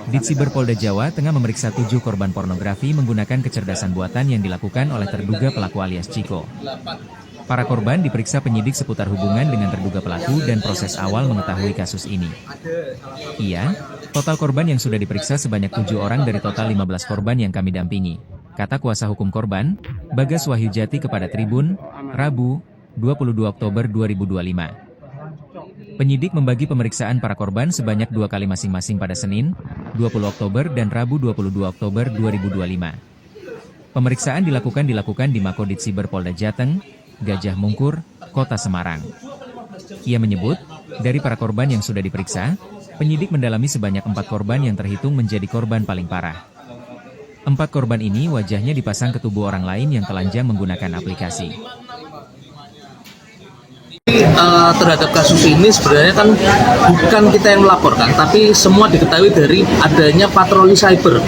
Ditsiber Polda Jawa Tengah memeriksa 7 korban pornografi menggunakan kecerdasan buatan yang dilakukan oleh terduga pelaku alias Ciko. Para korban diperiksa penyidik seputar hubungan dengan terduga pelaku dan proses awal mengetahui kasus ini. Total korban yang sudah diperiksa sebanyak 7 orang dari total 15 korban yang kami dampingi, kata kuasa hukum korban, Bagas Wahyu Jati kepada Tribun, Rabu, 22 Oktober 2025. Penyidik membagi pemeriksaan para korban sebanyak 2 kali masing-masing pada Senin, 20 Oktober dan Rabu 22 Oktober 2025. Pemeriksaan dilakukan di Mako Ditsiber Polda Jateng, Gajah Mungkur, Kota Semarang. Ia menyebut, dari para korban yang sudah diperiksa, penyidik mendalami sebanyak 4 korban yang terhitung menjadi korban paling parah. 4 korban ini wajahnya dipasang ke tubuh orang lain yang telanjang menggunakan aplikasi. Terhadap kasus ini sebenarnya kan bukan kita yang melaporkan, tapi semua diketahui dari adanya patroli cyber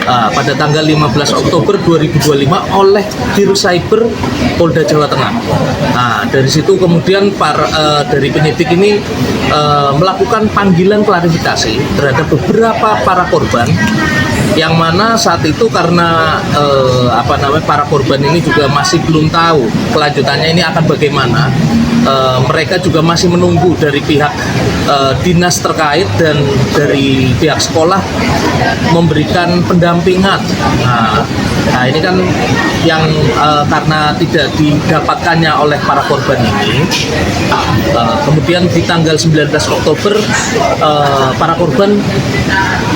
pada tanggal 15 Oktober 2025 oleh Dirut Cyber Polda Jawa Tengah. Nah, dari situ kemudian dari penyidik ini melakukan panggilan klarifikasi terhadap beberapa para korban, yang mana saat itu karena para korban ini juga masih belum tahu kelanjutannya ini akan bagaimana. Mereka juga masih menunggu dari pihak dinas terkait dan dari pihak sekolah memberikan pendampingan. Nah ini kan yang karena tidak didapatkannya oleh para korban ini, kemudian di tanggal 19 Oktober para korban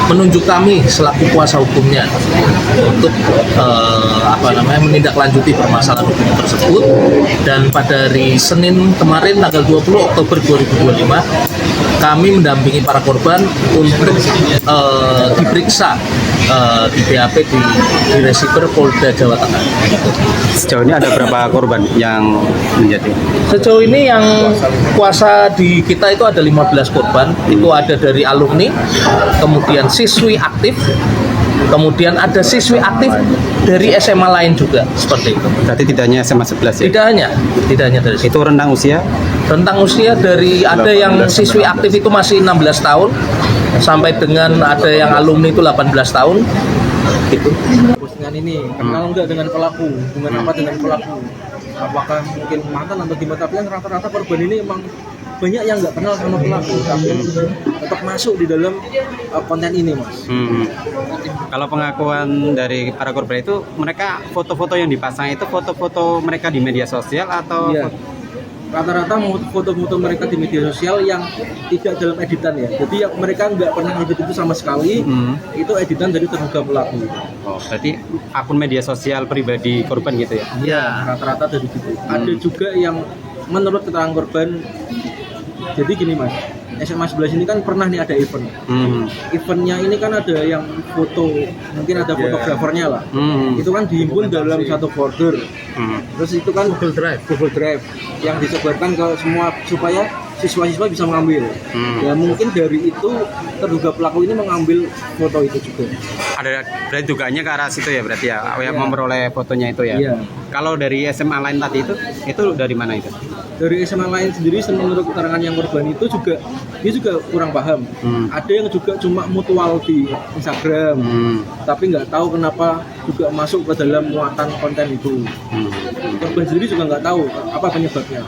menunjuk kami selaku kuasa hukumnya untuk menindaklanjuti permasalahan hukum tersebut. Dan pada hari Senin kemarin tanggal 20 Oktober 2025 kami mendampingi para korban untuk diperiksa di BAP di Resiper Polda Jawa Tengah. Sejauh ini ada berapa korban yang menjadi? Sejauh ini yang kuasa di kita itu ada 15 korban. Itu ada dari alumni, kemudian siswi aktif, kemudian ada siswi aktif dari SMA lain juga, seperti itu. Berarti tidak hanya SMA 11 ya? Tidak hanya dari situ. Itu rentang usia? Rentang usia dari ada yang siswi aktif itu masih 16 tahun sampai dengan ada yang alumni itu 18 tahun. Gitu. Postingan ini kenal nggak dengan pelaku, hubungan apa dengan pelaku, apakah mungkin mantan atau gimana? Tapi yang rata-rata korban ini emang banyak yang nggak kenal sama pelaku, tapi tetap masuk di dalam konten ini, Mas. Kalau pengakuan dari para korban itu, mereka foto-foto yang dipasang itu foto-foto mereka di media sosial atau? Iya. Rata-rata foto-foto mereka di media sosial yang tidak dalam editan ya. Jadi mereka nggak pernah edit itu sama sekali. Itu editan dari terduga pelaku. Oh, berarti akun media sosial pribadi korban gitu ya? Iya, rata-rata dari situ. Ada juga yang menurut keterangan korban. Jadi gini, Mas, SMA 11 ini kan pernah nih ada event. Eventnya ini kan ada yang foto, mungkin ada fotografernya lah. Itu kan dihimpun dalam satu folder. Terus itu kan Google Drive yang disebarkan ke semua supaya siswa-siswa bisa mengambil. Ya mungkin dari itu terduga pelaku ini mengambil foto itu juga. Ada berarti dugaannya ke arah situ ya berarti ya, yang memperoleh fotonya itu ya. Iya. Kalau dari SMA lain tadi itu dari mana itu? Dari SMA lain sendiri menurut keterangan yang korban itu juga dia juga kurang paham. Ada yang juga cuma mutual di Instagram, tapi nggak tahu kenapa juga masuk ke dalam muatan konten itu. Korban sendiri juga nggak tahu apa penyebabnya.